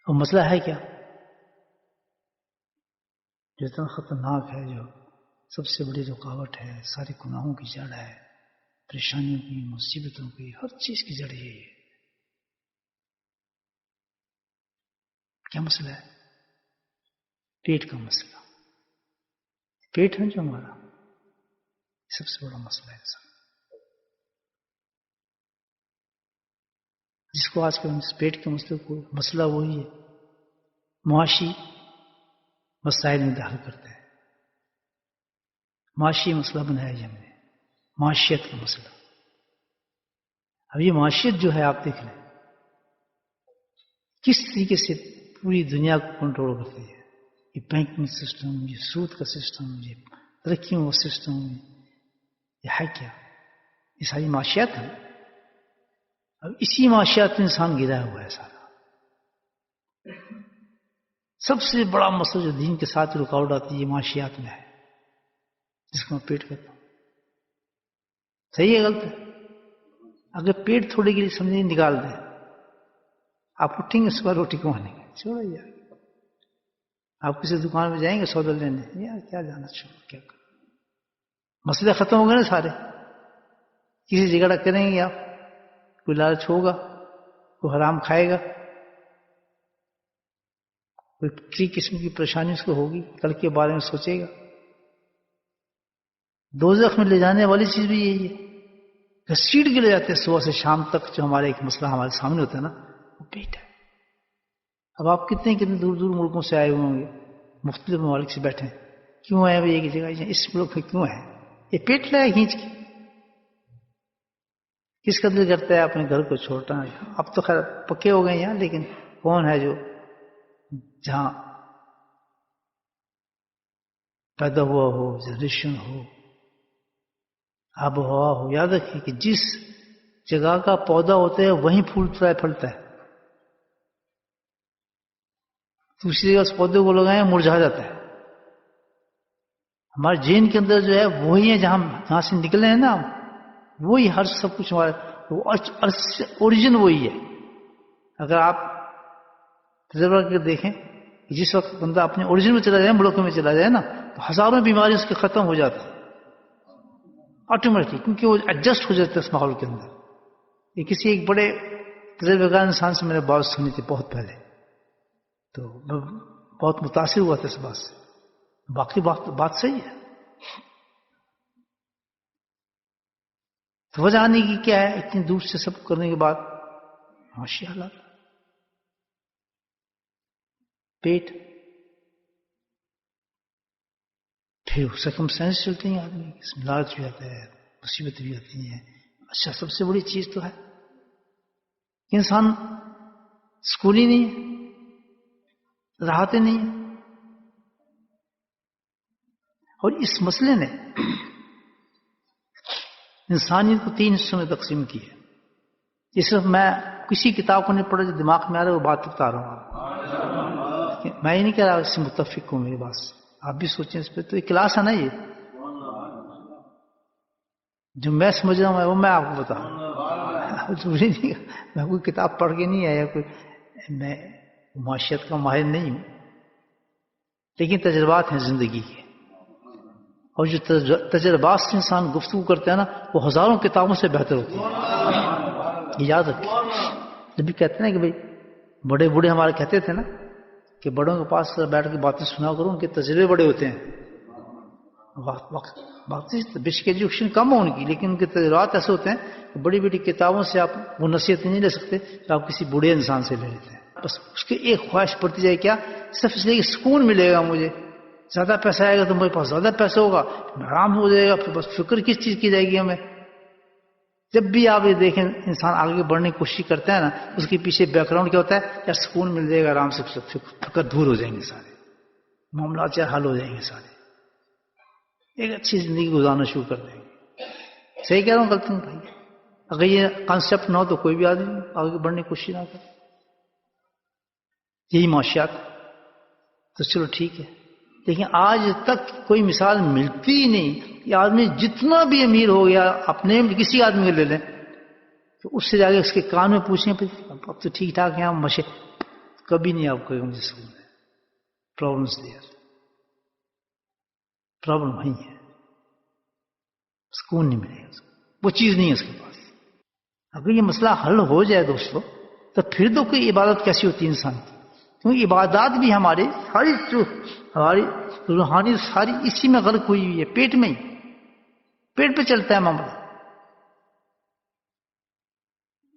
اور مسئلہ ہے کیا؟ جو اتنا خطرناک ہے، جو سب سے بڑی رکاوٹ ہے، سارے گناہوں کی جڑ ہے، پریشانیوں کی، مصیبتوں کی، ہر چیز کی جڑ یہی ہے. کیا مسئلہ ہے؟ پیٹ کا مسئلہ. پیٹ ہے جو ہمارا سب سے بڑا مسئلہ ہے سر، جس کو آج کل پیٹ کے مسئلے کو مسئلہ وہی ہے معاشی مسائل میں داخل کرتے ہیں. معاشی مسئلہ بنایا ہے ہم نے، معاشیت کا مسئلہ. اب یہ معاشیت جو ہے آپ دیکھ لیں کس طریقے سے پوری دنیا کو کنٹرول کرتی ہے. یہ بینکنگ سسٹم، یہ سود کا سسٹم، یہ ترقیوں کا سسٹم، یہ ہے کیا؟ یہ ساری معاشیات ہیں. اب اسی معاشیات میں انسان گرا ہوا ہے سارا. سب سے بڑا مسئلہ جو دین کے ساتھ رکاوٹ آتی ہے یہ معاشیات میں ہے، جس کو میں پیٹ کہتا ہوں. صحیح ہے غلط ہے؟ اگر پیٹ تھوڑے کے لیے سمجھے نکال دیں، آپ اٹھیں گے صبح روٹی کمانے گے، چھوڑو یار. آپ کسی دکان میں جائیں گے سودا لینے، یار کیا جانا، چھوڑو کیا کریں. مسئلے ختم ہو گئے نا سارے. کسی جگہ کریں گے آپ، کوئی لالچ ہوگا، کوئی حرام کھائے گا، کوئی کسی قسم کی پریشانی اس کو ہوگی، کل کے بارے میں سوچے گا. دوزخ میں لے جانے والی چیز بھی یہی ہے، گھسیٹ کے لے جاتے ہیں صبح سے شام تک. جو ہمارے ایک مسئلہ ہمارے سامنے ہوتا ہے نا، وہ پیٹ ہے. اب آپ کتنے دور دور ملکوں سے آئے ہوئے ہوں گے، مختلف ممالک سے بیٹھے ہیں. کیوں آئے ہوئے ایک جگہ؟ اس ملک میں کیوں ہے؟ یہ پیٹ لائے کھینچ کے. کس قدر کرتا ہے اپنے گھر کو چھوڑنا. اب تو خیر پکے ہو گئے یہاں، لیکن کون ہے جو جہاں پیدا ہوا ہو، جنریشن ہو، آب و ہوا ہو، یاد رکھیے کہ جس جگہ کا پودا ہوتا ہے وہیں پھولتا ہے پھلتا ہے. دوسری جگہ اس پودے کو لگائیں مرجھا جاتا ہے. ہمارے جین کے اندر جو ہے وہی ہے جہاں سے نکلے ہیں نا، وہی ہر سب کچھ ہمارا اوریجن وہی ہے. اگر آپ تجربہ کر کے دیکھیں کہ جس وقت بندہ اپنے اوریجن میں چلا جائے، ملک میں چلا جائے نا، تو ہزاروں بیماری اس کے ختم ہو جاتی ہیں آٹومیٹکلی، کیونکہ وہ ایڈجسٹ ہو جاتا ہے اس ماحول کے اندر. یہ کسی ایک بڑے تجربہ کار انسان سے میں نے بات سنی تھی بہت پہلے، تو میں بہت متاثر ہوا تھا اس بات سے. باقی بات صحیح ہے. تو وجہ آنے کی کیا ہے؟ اتنی دور سے سب کرنے کے بعد معاشی حالات، پیٹ، پھر سرکمسٹینس چلتے ہیں آدمی، اس میں لالچ بھی آتا ہے، مصیبت بھی آتی ہیں. اچھا سب سے بڑی چیز تو ہے کہ انسان سکون ہی نہیں ہے، راحت ہی نہیں ہے. اور اس مسئلے نے انسانیت کو 3 حصوں میں تقسیم کی ہے. یہ صرف میں کسی کتاب کو نہیں پڑھا جو دماغ میں آ رہا ہے وہ بات بتا رہا ہوں. میں یہ نہیں کہہ رہا اس سے متفق ہوں میری بات سے، آپ بھی سوچیں اس پہ. تو یہ کلاس ہے نا، یہ جو میں سمجھ رہا ہوں وہ میں آپ کو بتا رہا ہوں. ضروری نہیں میں کوئی کتاب پڑھ کے نہیں آیا، کوئی میں معاشیت کا ماہر نہیں ہوں، لیکن تجربات ہیں زندگی کے. اور جو تجربات سے انسان گفتگو کرتا ہے نا، وہ ہزاروں کتابوں سے بہتر ہوتی ہے. یاد رکھیں، جب بھی کہتے ہیں نا کہ بھائی بڑے بوڑھے ہمارے کہتے تھے نا کہ بڑوں کے پاس بیٹھ کے باتیں سنا کرو، ان کے تجربے بڑے ہوتے ہیں. بیسک ایجوکیشن کم ہو ان کی، لیکن ان کے تجربات ایسے ہوتے ہیں کہ بڑی بڑی کتابوں سے آپ وہ نصیحت نہیں لے سکتے جو آپ کسی بوڑھے انسان سے لے لیتے ہیں. بس اس کی ایک خواہش پڑتی جائے، کیا؟ صرف اس لیے کہ سکون ملے گا مجھے، زیادہ پیسہ آئے گا تو میرے پاس زیادہ پیسہ ہوگا، آرام ہو جائے گا. پھر بس فکر کس چیز کی جائے گی ہمیں؟ جب بھی آپ یہ دیکھیں انسان آگے بڑھنے کی کوشش کرتا ہے نا، اس کے پیچھے بیک گراؤنڈ کیا ہوتا ہے؟ یا سکون مل جائے گا، آرام سے فکر دور ہو جائیں گے، سارے معاملات حل ہو جائیں گے، سارے ایک اچھی زندگی گزارنا شروع کر دیں گے. صحیح کہہ رہا ہوں غلط نہیں بھائی؟ اگر یہ کانسیپٹ نہ ہو تو کوئی بھی آدمی آگے بڑھنے کی کوشش نہ کرے. یہی معاشیات تو چلو ٹھیک ہے، لیکن آج تک کوئی مثال ملتی ہی نہیں کہ آدمی جتنا بھی امیر ہو گیا، اپنے کسی آدمی کو لے لیں تو اس سے جا کے اس کے کان میں پوچھیں اب تو ٹھیک ٹھاک ہیں، کبھی نہیں آپ کو مجھے سکون ہے. پرابلمس دیئر، پرابلم وہیں ہے، سکون نہیں ملے گا، وہ چیز نہیں ہے اس کے پاس. اگر یہ مسئلہ حل ہو جائے دوستو تو پھر تو کوئی عبادت کیسی ہوتی ہے انسان کی. کیونکہ عبادات بھی ہماری ساری جو ہماری روحانی ساری اسی میں غرق ہوئی ہوئی ہے، پیٹ میں ہی، پیٹ پہ چلتا ہے معاملہ،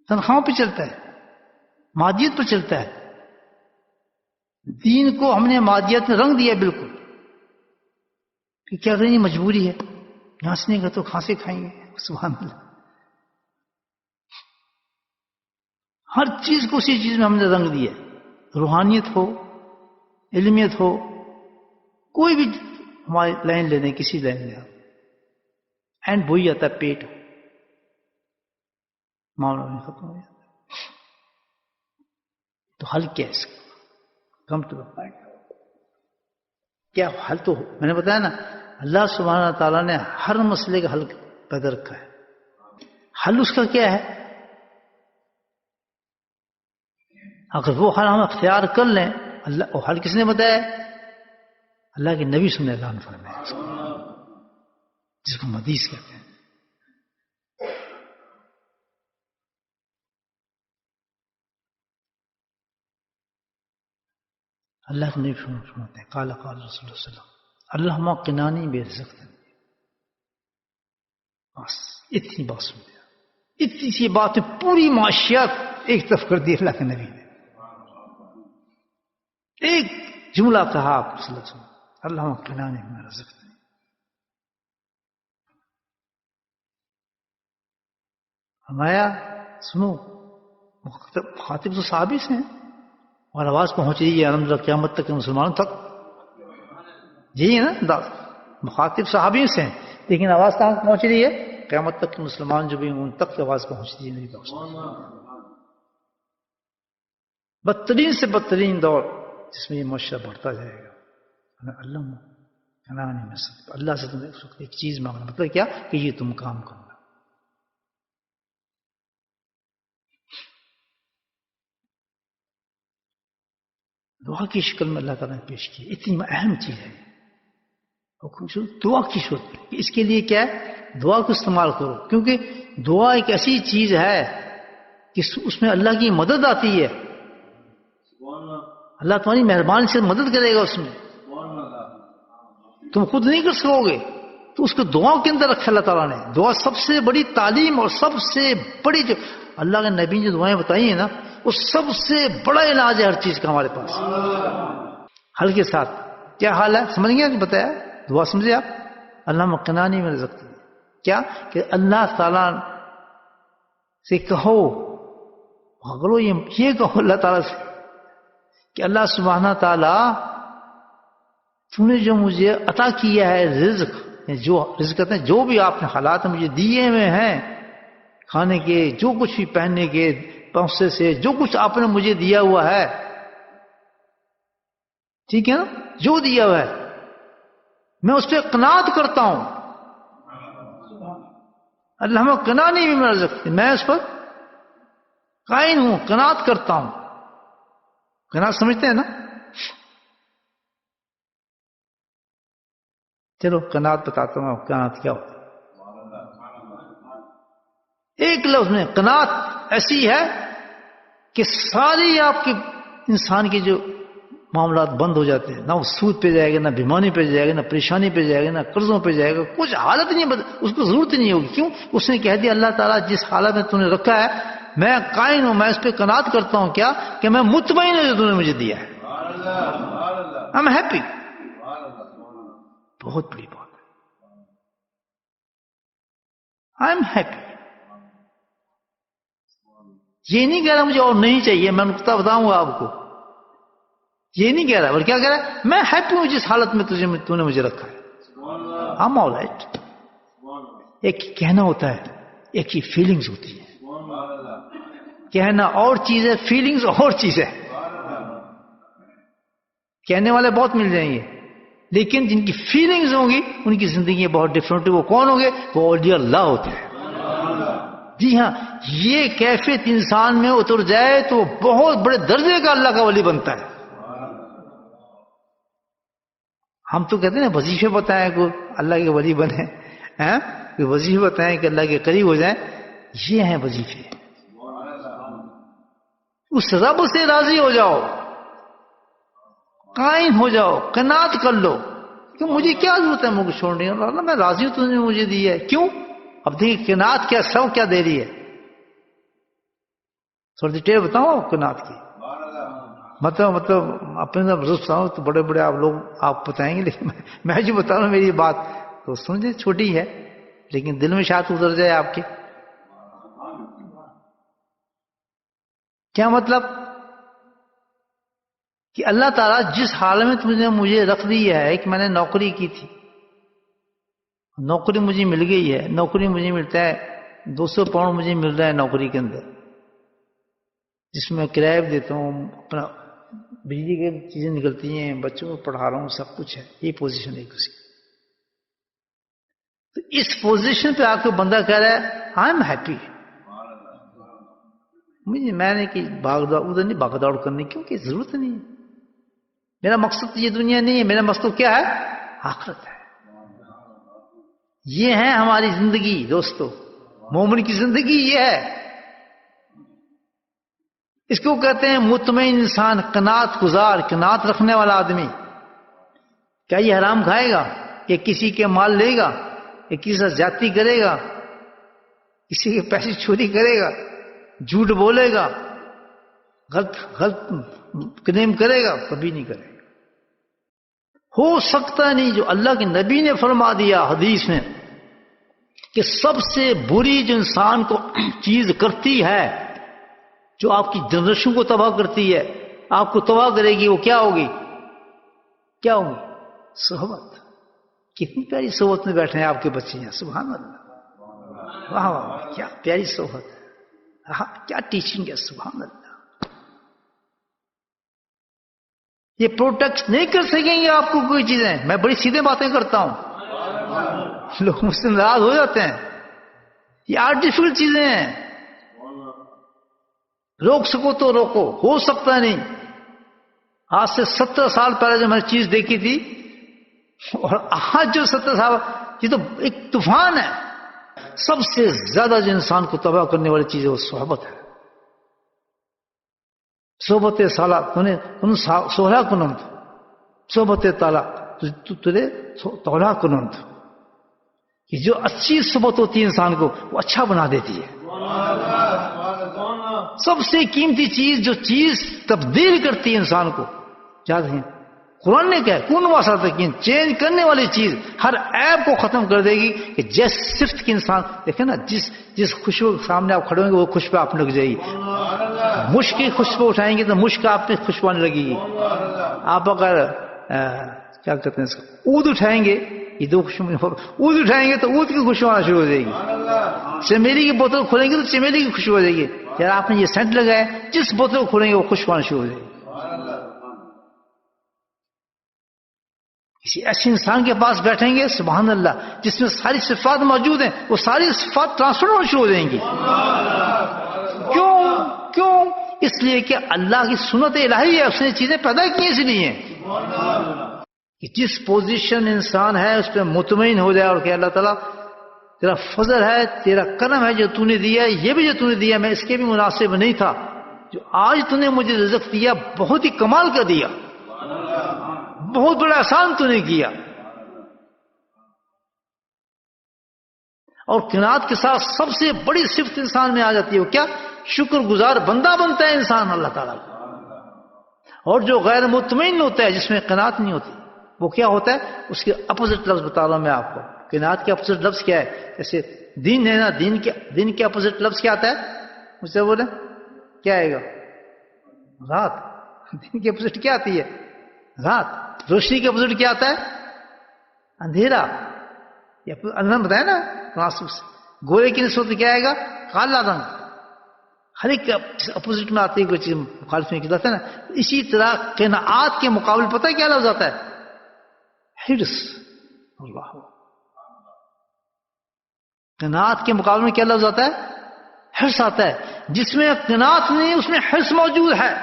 تنخواہوں پہ چلتا ہے، مادیت پہ چلتا ہے. دین کو ہم نے مادیت میں رنگ دیا بالکل کہ کیا کریں، مجبوری ہے، یہاں سے نہیں گئے تو کھانسی کھائیں گے. سبحان اللہ. ہر چیز کو اسی چیز میں ہم نے رنگ دیا. روحانیت ہو، علمیت ہو، کوئی بھی ہماری لائن لے دیں، کسی لائن میں اینڈ وہی آتا ہے پیٹ، معاملہ نہیں ختم ہو جاتا. تو حل کیا ہے اس کا؟ Come to the point. کیا حل؟ تو میں نے بتایا نا، اللہ سبحانہ تعالیٰ نے ہر مسئلے کا حل پیدا رکھا ہے. حل اس کا کیا ہے؟ اگر وہ حل ہم اختیار کر لیں، اللہ وہ حل کس نے بتایا؟ اللہ کے نبی صلی اللہ علیہ وسلم نے فرمایا، جس کو حدیث کہتے ہیں. اللہ کے نبی فرماتے ہیں، قال قال رسول اللہ صلی اللہ علیہ وسلم اللہم قنانی برزقتنی. بس اتنی بات سن لیا، اتنی سی بات پوری معاشیات ایک طرف کر دی اللہ کے نبی نے. ایک جملہ کہا آپ صلی اللہ علیہ وسلم، اللہم قنانی برزقتنی. فرمایا سنو، خاطب تو صحابی سے ہیں اور آواز پہنچ رہی ہے الحمدللہ قیامت تک مسلمانوں تک. یہی ہے نا، مخاطب صحابیوں سے ہیں، لیکن آواز کہاں پہنچ رہی ہے؟ قیامت تک کے مسلمان جو بھی ان تک آواز پہنچ رہی ہے. میری بات بدترین سے بدترین دور جس میں یہ معاشرہ بڑھتا جائے گا. اللہ اللہ سے تم ایک چیز مانگنا، مطلب کیا کہ یہ تم کام کرنا. دعا کی شکل میں اللہ تعالیٰ نے پیش کی، اتنی اہم چیز ہے دعا کی شکل. اس کے لیے کیا ہے؟ دعا کو استعمال کرو، کیونکہ دعا ایک ایسی چیز ہے کہ اس میں اللہ کی مدد آتی ہے. اللہ تمہاری مہربانی سے مدد کرے گا اس میں، تم خود نہیں کر سکو گے. تو اس کو دعا کے اندر رکھا اللہ تعالیٰ نے. دعا سب سے بڑی تعلیم اور سب سے بڑی جو اللہ کے نبی نے جو دعائیں بتائی ہیں نا، وہ سب سے بڑا علاج ہے ہر چیز کا ہمارے پاس. حل کے ساتھ کیا حال ہے سمجھ گئے؟ بتایا دعا سمجھے آپ؟ اللہ قنانی میں رزق. کیا کہ اللہ تعالیٰ سے کہو، یہ کہو اللہ تعالیٰ سے کہ اللہ سبحانہ تعالیٰ تو نے جو مجھے عطا کیا ہے رزق، جو رزق کہتے ہیں جو بھی آپ نے حالات مجھے دیے ہوئے ہیں، کھانے کے، جو کچھ بھی پہننے کے، پہنچے سے جو کچھ آپ نے مجھے دیا ہوا ہے، ٹھیک ہے نا، جو دیا ہوا ہے میں اس پہ قناعت کرتا ہوں. اللہ میں قناعت بھی میں رزق، میں اس پر قائم ہوں، قناعت کرتا ہوں. قناعت سمجھتے ہیں نا؟ چلو قناعت بتاتا ہوں. قناعت کیا ہوتا ہے؟ ایک لفظ میں قناعت ایسی ہے کہ ساری آپ کے انسان کے جو معاملات بند ہو جاتے ہیں. نہ وہ سود پہ جائے گا، نہ بیماری پہ جائے گا، نہ پریشانی پہ جائے گا، نہ قرضوں پہ جائے گا. کچھ حالت نہیں اس کو ضرورت نہیں ہوگی. کیوں؟ اس نے کہہ دیا اللہ تعالیٰ جس حالت میں تم نے رکھا ہے میں قائم ہوں، میں اس پہ قناعت کرتا ہوں. کیا کہ میں مطمئن ہوں جو تم نے مجھے دیا ہے. I'm happy. بہت بڑی بات ہے. I'm happy. یہ نہیں کہہ رہا مجھے اور نہیں چاہیے، میں نقطہ بتاؤں گا آپ کو. یہ نہیں کہہ رہا بلکہ کیا کہہ رہا ہے؟ میں ہیپی ہوں جس حالت میں تو نے مجھے رکھا ہے. I'm all right. ایک کہنا ہوتا ہے، ایک ہی فیلنگز ہوتی ہے. کہنا اور چیز ہے، فیلنگز اور چیز ہے. کہنے والے بہت مل جائیں گے، لیکن جن کی فیلنگز ہوں گی ان کی زندگی بہت ڈفرینٹ. وہ کون ہوں گے؟ وہ اولیاء اللہ ہوتے ہیں. جی ہاں، یہ کیفیت انسان میں اتر جائے تو بہت بڑے درجے کا اللہ کا ولی بنتا ہے. ہم تو کہتے ہیں نا وظیفے بتائیں کو اللہ کے ولی بنے، کہ وظیفے بتائیں کہ اللہ کے قریب ہو جائیں. یہ ہیں وظیفے. اس رب سے راضی ہو جاؤ، قائم ہو جاؤ، قناعت کر لو کہ مجھے کیا ضرورت ہے مجھے چھوڑنے کی. اللہ میں راضی ہوں، تم نے مجھے دی ہے. کیوں؟ اب دیکھیں قناعت کیا سو کیا دے رہی ہے. تھوڑی ڈیٹیل بتاؤ قناعت کی. مطلب اپنے بتاؤ تو بڑے بڑے آپ لوگ آپ بتائیں گے، لیکن میں جو بتا رہا ہوں میری بات تو سمجھے چھوٹی ہے لیکن دل میں شاید اتر جائے آپ کے. کیا مطلب؟ کہ اللہ تعالیٰ جس حال میں تم نے مجھے رکھ دی ہے کہ میں نے نوکری کی تھی، نوکری مجھے مل گئی ہے، نوکری مجھے ملتا ہے 200 پاؤنڈ مجھے مل رہا ہے نوکری کے اندر، جس میں کرایہ بھی دیتا ہوں، اپنا بجلی کی چیزیں نکلتی ہیں، بچوں کو پڑھا رہا ہوں، سب کچھ ہے. یہ پوزیشن ہے کسی. تو اس پوزیشن پہ آ کے بندہ کہہ رہا ہے آئی ایم ہیپی. میں نے کہ بھاگ دوڑ ادھر نہیں بھاگ دوڑ کرنے کی، کیونکہ ضرورت نہیں ہے. میرا مقصد یہ دنیا نہیں ہے، میرا مقصد کیا ہے؟ آخرت ہے. یہ ہے ہماری زندگی دوستو، مومن کی زندگی یہ ہے. اس کو کہتے ہیں مطمئن انسان، قناعت گزار، قناعت رکھنے والا آدمی. کیا یہ حرام کھائے گا؟ کہ کسی کے مال لے گا؟ کہ کسی سے زیادتی کرے گا؟ کسی کے پیسے چوری کرے گا؟ جھوٹ بولے گا؟ غلط کلیم کرے گا؟ کبھی نہیں کرے گا. ہو سکتا نہیں. جو اللہ کے نبی نے فرما دیا حدیث میں کہ سب سے بری جو انسان کو چیز کرتی ہے، جو آپ کی جنریشن کو تباہ کرتی ہے، آپ کو تباہ کرے گی، وہ کیا ہوگی؟ کیا ہوگی؟ صحبت. کتنی پیاری صحبت میں بیٹھے ہیں آپ کے بچے ہیں. سبحان اللہ. واہ واہ، کیا پیاری صحبت ہے. کیا ٹیچنگ ہے. سبحان اللہ. یہ پروٹیکٹ نہیں کر سکیں گے آپ کو کوئی چیزیں. میں بڑی سیدھے باتیں کرتا ہوں، لوگ مجھ سے ناراض ہو جاتے ہیں. یہ آرٹیفیشل چیزیں ہیں. روک سکو تو روکو، ہو سکتا نہیں. آج سے 70 سال پہلے جو میں نے چیز دیکھی تھی اور آج جو 70 سال، یہ تو ایک طوفان ہے. سب سے زیادہ جو انسان کو تباہ کرنے والی چیز ہے وہ صحبت ہے. صحبت سالہ تم سولہ کنند، صحبت تالا تجھے تولا کنند. کہ جو اچھی صحبت ہوتی ہے انسان کو وہ اچھا بنا دیتی ہے. سب سے قیمتی چیز، جو چیز تبدیل کرتی ہے انسان کو، یاد ہے قرآن نے کہا کون واسطہ یقین، چینج کرنے والی چیز ہر عیب کو ختم کر دے گی. کہ جس صفت کی انسان دیکھیں نا، جس خوشبو کے سامنے آپ کھڑے ہوں گے وہ خوشبو آپ لگ جائے گی. مشک کی خوشبو اٹھائیں گے تو مشک آپ پہ خوشبو آنے لگے گی. آپ اگر کیا کہتے ہیں اس کو، اود اٹھائیں گے، یہ دو خوشبو، اود اٹھائیں گے تو اود کی خوشبو آنا شروع ہو جائے گی. چمیلی کی بوتل کھولیں گے تو چمیلی کی خوشبو ہو جائے گی. یار آپ نے یہ سینٹ لگایا، جس بوتل کو کھولیں گے وہ خوشبو آنا شروع ہو جائے گی. کسی ایسے انسان کے پاس بیٹھیں گے سبحان اللہ جس میں ساری صفات موجود ہیں، وہ ساری صفات ٹرانسفر ہونا شروع ہو جائیں گی. کیوں؟ اس لیے کہ اللہ کی سنت الہی ہے، اس نے چیزیں پیدا کی اس لیے کہ جس پوزیشن انسان ہے اس پہ مطمئن ہو جائے اور کہ اللہ تعالیٰ تیرا فضل ہے، تیرا کرم ہے جو تو نے دیا ہے. یہ بھی جو تو نے دیا میں اس کے بھی مناسب نہیں تھا. جو آج تو نے مجھے رزق دیا بہت ہی کمال کا دیا، بہت بڑا احسان تو نے کیا. اور قناعت کے ساتھ سب سے بڑی صفت انسان میں آ جاتی ہے وہ کیا؟ شکر گزار بندہ بنتا ہے انسان اللہ تعالیٰ کا. اور جو غیر مطمئن ہوتا ہے، جس میں قناعت نہیں ہوتی، وہ کیا ہوتا ہے؟ اس کے اپوزٹ لفظ بتا رہا ہوں میں آپ کو. قناعت کے اپوزٹ لفظ کیا ہے؟ جیسے دین ہے نا، دین کے اپوزٹ لفظ کیا آتا ہے؟ مجھ سے بولے کیا آئے گا؟ رات. دین کے اپوزٹ کیا آتی ہے؟ رات. روشنی کے اپوزٹ کیا آتا ہے؟ اندھیرا. اللہ نے بتایا نا مناسب سے. گورے کی نسبت کیا آئے گا؟ کالا رنگ. ہر ایک اپوزٹ میں آتی ہے کوئی چیز مخالف میں ہے نا. اسی طرح قناعت کے مقابل پتہ کیا لفظ آتا ہے؟ حرص. اللہ. قناعت کے مقابلے میں کیا لفظ آتا ہے؟ حرص آتا ہے. جس میں قناعت نہیں اس میں حرص موجود ہے.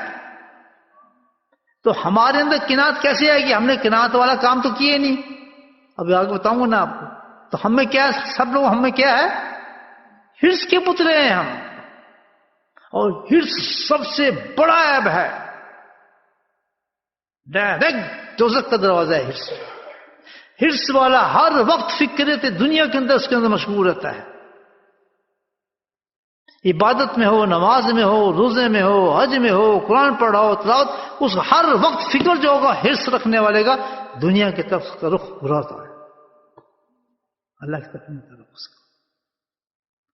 تو ہمارے اندر قناعت کیسے آئے گی؟ ہم نے قناعت والا کام تو کیے نہیں. ابھی آگے بتاؤں گا نا آپ کو. تو ہم میں کیا ہے؟ سب لوگ ہم میں کیا ہے؟ حرص کے پتلے ہیں ہم. اور حرص سب سے بڑا عیب ہے. ڈائریکٹ دوزخ کا دروازہ ہے حرص. حرص والا ہر وقت فکر دنیا کے اندر اس کے اندر مشغول رہتا ہے. عبادت میں ہو، نماز میں ہو، روزے میں ہو، حج میں ہو، قرآن پڑھا ہو، تلاوت، اس ہر وقت فکر جو ہوگا حرص رکھنے والے کا دنیا کی طرف کا رخ گھراتا ہے. اللہ کی طرف اس کا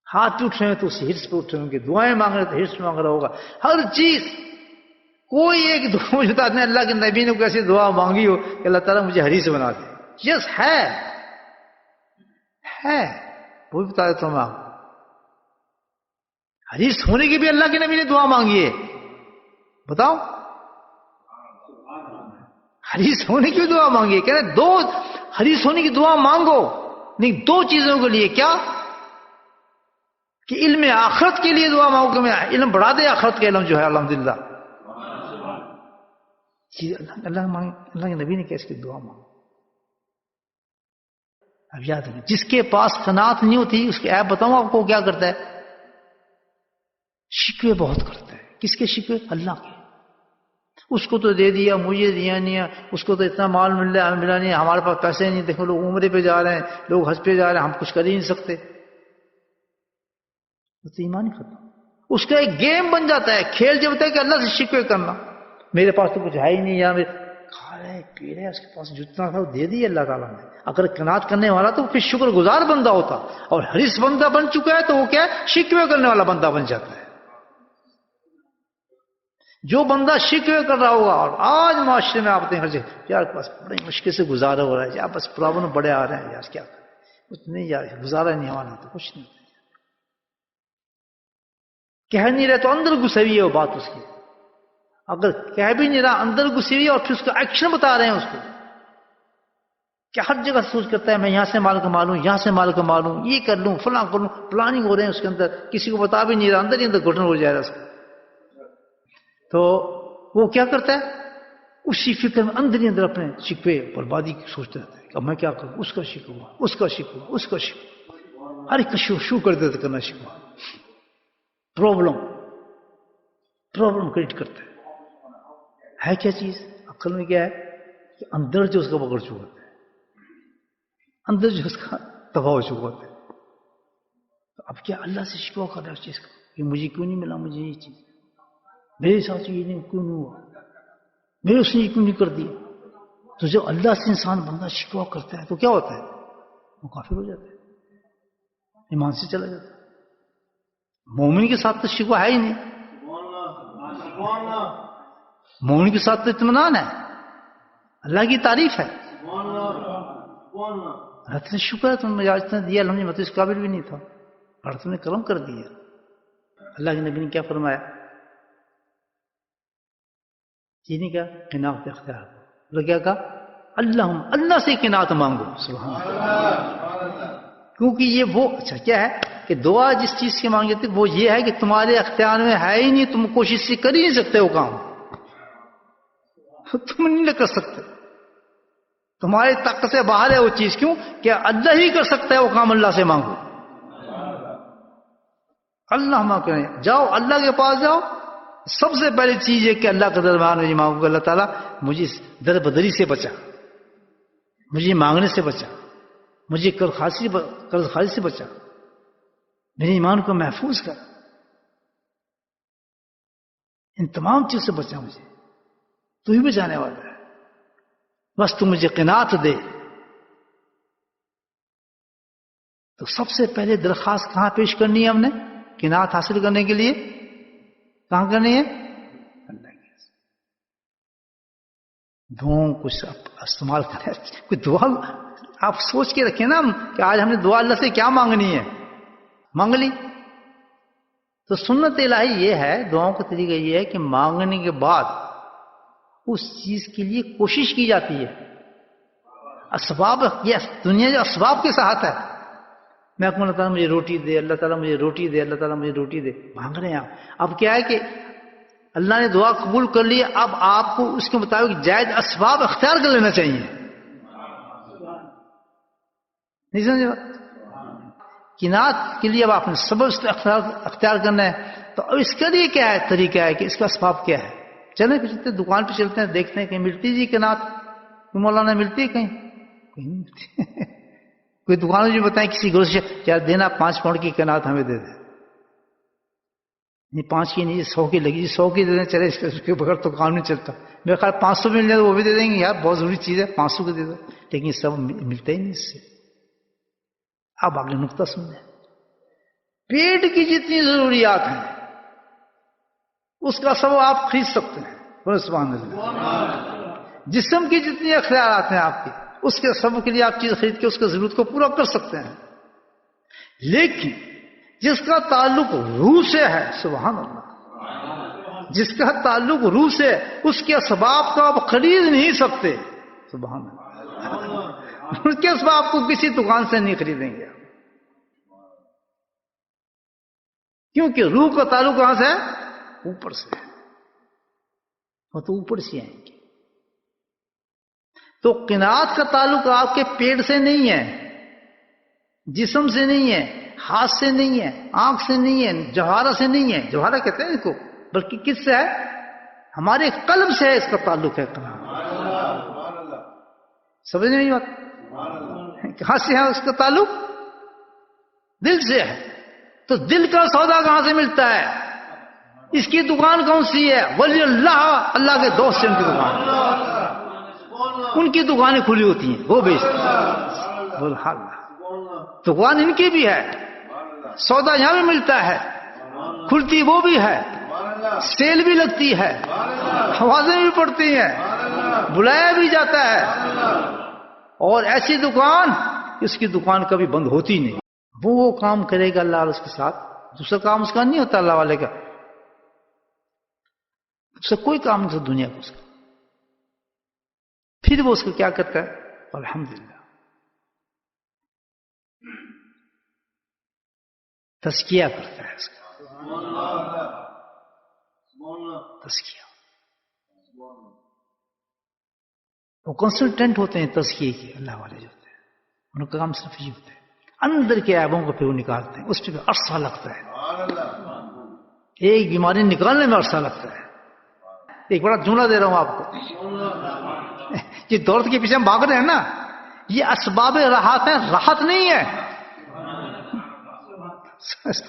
ہاتھ پہ اٹھ رہے ہیں تو اسی حرص پہ اٹھ رہے ہوں گے. دعائیں مانگ رہے تو حرص مانگ رہا ہوگا. ہر چیز کوئی ایک دعا مجھے بتا دیں اللہ کے نبی نے کیسی دعا مانگی ہو کہ اللہ تعالیٰ مجھے حریص بنا دے. یس ہے وہ بھی بتا دیتا ہوں میں آپ کو. حریص ہونے کی بھی اللہ کے نبی نے دعا مانگی ہے. بتاؤ، حریص ہونے کی بھی دعا مانگی ہے. کہہ رہے دو حریص ہونے کی دعا مانگو، نہیں دو چیزوں کے لیے. کیا کہ علم آخرت کے لیے دعا مانگو کہ میں علم بڑھا دے. آخرت کا علم جو ہے الحمدللہ اللہ کے نبی نے کیا اس کی دعا مانگو. اب یاد رکھیں جس کے پاس قناعت نہیں ہوتی اس کے عیب بتاؤں آپ کو کیا کرتا ہے؟ شکوے بہت کرتا ہے. کس کے شکوے؟ اللہ کے. اس کو تو دے دیا، مجھے دیا نہیں، اس کو تو اتنا مال مل رہا ہے، ہمیں ملا نہیں، ہمارے پاس پیسے نہیں. دیکھو لوگ عمرے پہ جا رہے ہیں، لوگ حج پہ جا رہے ہیں، ہم کچھ کر ہی نہیں سکتے. تو ایمان ہی ختم. اس کا ایک گیم بن جاتا ہے، کھیل جو ہوتا ہے کہ اللہ سے شکوے کرنا. میرے پاس تو کچھ ہے ہی نہیں، یا کھا رہے پی رہے، اس کے پاس جتنا تھا وہ دے دیا اللہ تعالیٰ نے. اگر قناعت کرنے والا تو پھر شکر گزار بندہ ہوتا. اور حریص بندہ بن چکا ہے تو وہ کیا ہے؟ شکوے کرنے والا بندہ بن جاتا ہے. جو بندہ شکوے کر رہا ہوگا، اور آج معاشرے میں آپ دیکھ رہے یار بس بڑی مشکل سے گزارا ہو رہا ہے، یار بس پرابلم بڑے آ رہے ہیں، یار کیا کریں، کچھ نہیں یار گزارا نہیں ہمارا تو کچھ نہیں. کہہ نہیں رہے تو اندر گھسے ہوئی ہے وہ بات اس کی. اگر کہہ بھی نہیں رہا اندر گھسی ہوئی ہے، اور پھر اس کا ایکشن بتا رہے ہیں اس کو کہ ہر جگہ سوچ کرتا ہے میں یہاں سے مال کما لوں، یہاں سے مال کما لوں، یہ کر لوں، فلاں کر لوں. پلاننگ ہو رہے ہیں اس کے اندر، کسی کو بتا بھی نہیں رہا، اندر ہی اندر گھٹن ہو جائے گا اس کو. تو وہ کیا کرتا ہے؟ اسی فکر میں اندر ہی اندر اپنے شکوے بربادی کی سوچتا رہتا ہے کہ اب میں کیا کروں، اس کا شکوا، اس کا شکوا، اس کا شکوا، ہر ایک کا شو کر دیتا کرنا شکوا. پرابلم کریٹ کرتا ہے کیا چیز؟ عقل میں کیا ہے کہ اندر جو اس کا بگڑ چکا ہوتا ہے، اندر جو اس کا تباہ ہو چکا ہوتا ہے. تو اب کیا اللہ سے شکوا کر رہا ہے اس چیز کا کہ مجھے کیوں نہیں ملا، مجھے یہ چیز میرے ساتھ یہ نہیں کیوں نہیں ہوا، میرے اس نے یہ کیوں نہیں کر دیا. تو جب اللہ سے انسان بندہ شکوا کرتا ہے تو کیا ہوتا ہے؟ وہ کافر ہو جاتا ہے، ایمان سے چلا جاتا ہے. مومن کے ساتھ تو شکوا ہے ہی نہیں. مومن کے ساتھ تو اطمینان ہے، اللہ کی تعریف ہے. اللہ نے شکر ہے تم نے آج تک دیا، الحمد للہ میں تو اس قابل بھی نہیں تھا، اور تم نے کرم کر دیا. اللہ کے نبی نے کیا فرمایا؟ یہ نہیں کیا قناعت اختیار کرو. کیا کہا؟ اللہ سے قناعت مانگو. سبحان اللہ. کیونکہ یہ وہ اچھا کیا ہے کہ دعا جس چیز کی مانگی جاتی وہ یہ ہے کہ تمہارے اختیار میں ہے ہی نہیں، تم کوشش سے کر ہی نہیں سکتے وہ کام، تم نہیں کر سکتے، تمہاری طاقت سے باہر ہے وہ چیز. کیوں کہ اللہ ہی کر سکتا ہے وہ کام. اللہ سے مانگو، اللہ مانگ کریں جاؤ، اللہ کے پاس جاؤ. سب سے پہلی چیز ہے کہ اللہ کے دربار میں یہ مانگو کہ اللہ تعالیٰ مجھے در بدری سے بچا، مجھے مانگنے سے بچا، مجھے قرض خارجی سے بچا، میرے ایمان کو محفوظ کر، ان تمام چیز سے بچا مجھے، تو ہی بچانے والا ہے. بس تو مجھے قناعت دے. تو سب سے پہلے درخواست کہاں پیش کرنی ہے ہم نے قناعت حاصل کرنے کے لیے؟ کہاں کرنی ہے؟ اللہ کے دعاؤں کو استعمال کریں. کوئی دعا آپ سوچ کے رکھیں نا کہ آج ہم نے دعا اللہ سے کیا مانگنی ہے، مانگ لی. تو سنت الہی یہ ہے، دعاؤں کا طریقہ یہ ہے کہ مانگنے کے بعد اس چیز کے لیے کوشش کی جاتی ہے. اسباب، یہ دنیا جو اسباب کے ساتھ ہے، میں کہوں اللہ تعالیٰ مجھے روٹی دے، اللہ تعالیٰ مجھے روٹی دے، اللہ تعالیٰ مجھے روٹی دے، مانگ رہے ہیں آپ. اب کیا ہے کہ اللہ نے دعا قبول کر لی، اب آپ کو اس کے مطابق جائز اسباب اختیار کر لینا چاہیے. نہیں سمجھے بات؟ قناعت کے لیے اب آپ نے سبب اختیار کرنا ہے. تو اب اس کے لیے کیا ہے طریقہ ہے کہ اس کا اسباب کیا ہے؟ چلیں پھر چلتے ہیں، دکان پہ چلتے ہیں، دیکھتے ہیں کہیں ملتی جی قناعت. مولانا ملتی ہے کہیں نہیں ملتی. کوئی دکان مجھے بتائیں کسی گروسری کیا دینا 5 پاؤنڈ کی قناعت ہمیں دے دیں. نہیں 5 کی نہیں 100 کی لگی، 100 کی دے دیں چلے، اس کے بغیر تو کام نہیں چلتا. میرے خیال 500 مل جائے تو وہ بھی دے دیں گے، یار بہت ضروری چیز ہے 500 کی دے دو. لیکن یہ سب ملتا ہی نہیں اس سے. اب اگلے نقطہ سنیں، پیٹ کی جتنی ضروریات ہیں اس کا سب آپ خرید سکتے ہیں. بولے سبحان اللہ. جسم کی جتنی اختیارات ہیں آپ کے، اس کے سب کے لیے آپ چیز خرید کے اس کی ضرورت کو پورا کر سکتے ہیں. لیکن جس کا تعلق روح سے ہے، سبحان اللہ، جس کا تعلق روح سے، اس کے اسباب کو آپ خرید نہیں سکتے. سبحان اللہ. اس کے اسباب کو کسی دکان سے نہیں خریدیں گے، کیونکہ روح کا تعلق کہاں سے ہے؟ اوپر سے. وہ تو اوپر سے آئیں گے. تو قناعت کا تعلق آپ کے پیٹ سے نہیں ہے، جسم سے نہیں ہے، ہاتھ سے نہیں ہے، آنکھ سے نہیں ہے، جوہرہ سے نہیں ہے. جوہرہ کہتے ہیں اس کو، بلکہ کس سے ہے؟ ہمارے قلب سے ہے اس کا تعلق ہے. سمجھ نہیں بات؟ کہاں سے ہے اس کا تعلق؟ دل سے ہے. تو دل کا سودا کہاں سے ملتا ہے؟ اس کی دکان کون سی ہے؟ ولی اللہ، اللہ کے دوست سے ان کی دکان، ان کی دکانیں کھلی ہوتی ہیں، وہ بیچتے ہیں. بول اللہ، دکان ان کی بھی ہے، سودا یہاں بھی ملتا ہے، کھلتی وہ بھی ہے، سیل بھی لگتی ہے، آوازیں بھی پڑتی ہیں، بلایا بھی جاتا ہے. اور ایسی دکان، اس کی دکان کبھی بند ہوتی نہیں. وہ کام کرے گا اللہ اس کے ساتھ، دوسرا کام اس کا نہیں ہوتا اللہ والے کا. اس سے کوئی کام نہیں دنیا کو اس کا. پھر وہ اس کو کیا کرتا ہے؟ الحمدللہ تزکیہ کرتا ہے اس کا. تزکیہ، وہ کنسلٹنٹ ہوتے ہیں تزکیے کے، اللہ والے جو ہوتے ہیں ان کا کام صرف یہ ہوتا ہے اندر کے عیبوں کو پھر وہ نکالتے ہیں. اس پہ عرصہ لگتا ہے، ایک بیماری نکالنے میں عرصہ لگتا ہے. ایک بڑا جملہ دے رہا ہوں آپ کو، یہ دولت کے پیچھے ہم بھاگ رہے ہیں نا، یہ اسباب راحت ہیں، راحت نہیں ہے.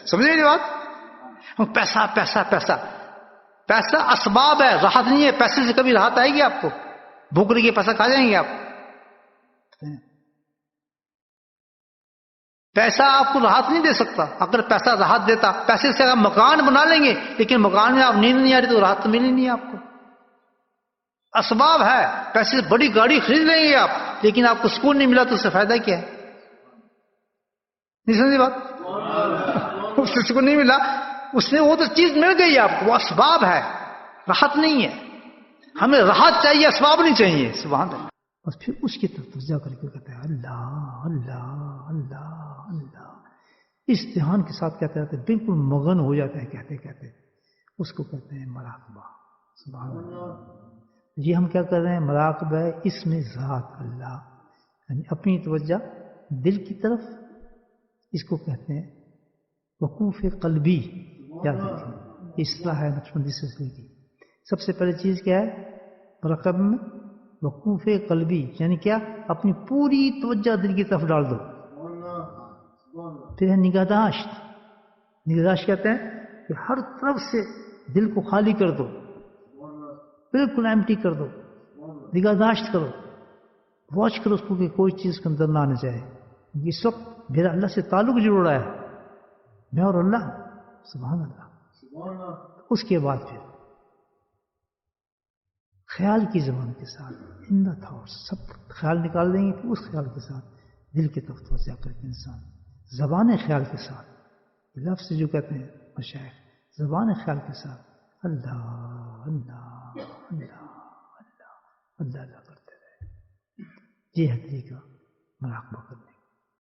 سمجھے یہ بات؟ پیسہ پیسہ پیسہ پیسہ اسباب ہے، راحت نہیں ہے. پیسے سے کبھی راحت آئے گی آپ کو؟ بھوک لگی پیسہ کھا جائیں گے آپ؟ پیسہ آپ کو راحت نہیں دے سکتا. اگر پیسہ راحت دیتا، پیسے سے آپ مکان بنا لیں گے، لیکن مکان میں آپ نیند نہیں آ رہی تو راحت تو ملی نہیں آپ کو. اسباب ہے، پیسے سے بڑی گاڑی خرید لیں گے آپ، لیکن آپ کو سکون نہیں ملا تو اس سے فائدہ کیا ہے؟ نہیں سمجھے بات؟ اس سے سکون نہیں ملا، اس نے وہ تو چیز مل گئی آپ کو، وہ اسباب ہے، راحت نہیں ہے. ہمیں راحت چاہیے، اسباب نہیں چاہیے. سبحان اللہ. بس پھر اس کی طرف توجہ کر کے کہتا ہے اللہ اللہ اللہ اللہ. اس دھیان کے ساتھ کہتے رہتے ہیں، بالکل مگن ہو جاتا ہے کہتے کہتے. اس کو کہتے ہیں مراقبہ. سبحان اللہ. یہ ہم کیا کر رہے ہیں؟ مراقبہ اسم ذات اللہ، یعنی اپنی توجہ دل کی طرف. اس کو کہتے ہیں وقوف قلبی. یاد رکھیں، اصطلاح ہے نقشبندی سلسلے کی. سب سے پہلی چیز کیا ہے مراقبہ میں؟ وقوف قلبی، یعنی کیا؟ اپنی پوری توجہ دل کی طرف ڈال دو. پھر ہے نگہداشت. نگہداشت کہتے ہیں کہ ہر طرف سے دل کو خالی کر دو، بالکل ایمٹی کر دو، نگہداشت کرو، واچ کرو اس کو کہ کوئی چیز کے اندر نہ آنا چاہے. اس وقت میرا اللہ سے تعلق جڑ رہا ہے، میں اور اللہ. سبحان اللہ. اس کے بعد پھر خیال کی زبان کے ساتھ ان دا تھاٹس، سب خیال نکال دیں گے. پھر اس خیال کے ساتھ دل کی طرف توجہ کر کے انسان زبان خیال کے ساتھ، لفظ جو کہتے ہیں مشائخ، زبان خیال کے ساتھ اللہ اللہ اللہ اللہ اللہ اللہ کرتے رہے. یہ ہے طریقہ مراقبہ کرنے